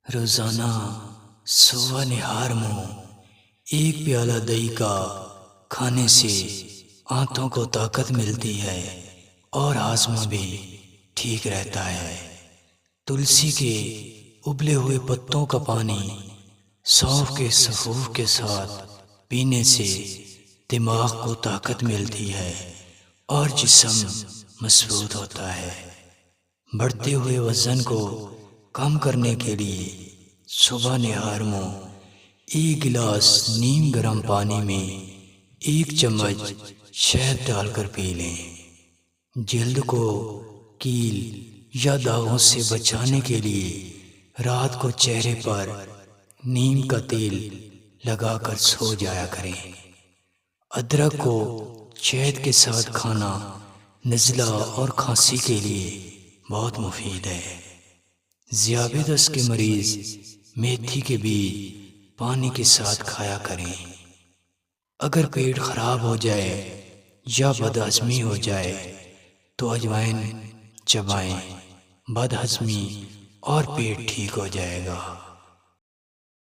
روزانہ صبح نہار منہ ایک پیالہ دہی کا کھانے سے آنتوں کو طاقت ملتی ہے اور ہاضمہ بھی ٹھیک رہتا ہے۔ تلسی کے ابلے ہوئے پتوں کا پانی سونف کے سفوف کے ساتھ پینے سے دماغ کو طاقت ملتی ہے اور جسم مضبوط ہوتا ہے۔ بڑھتے ہوئے وزن کو کم کرنے کے لیے صبح نہار منہ ایک گلاس نیم گرم پانی میں 1 چمچ شہد ڈال کر پی لیں۔ جلد کو کیل یا داغوں سے بچانے کے لیے رات کو چہرے پر نیم کا تیل لگا کر سو جایا کریں۔ ادرک کو شہد کے ساتھ کھانا نزلہ اور کھانسی کے لیے بہت مفید ہے۔ ذیابیطس کے مریض میتھی کے بیج پانی کے ساتھ کھایا کریں۔ اگر پیٹ خراب ہو جائے یا بد ہضمی ہو جائے تو اجوائن چبائیں، بد ہضمی اور پیٹ ٹھیک ہو جائے گا۔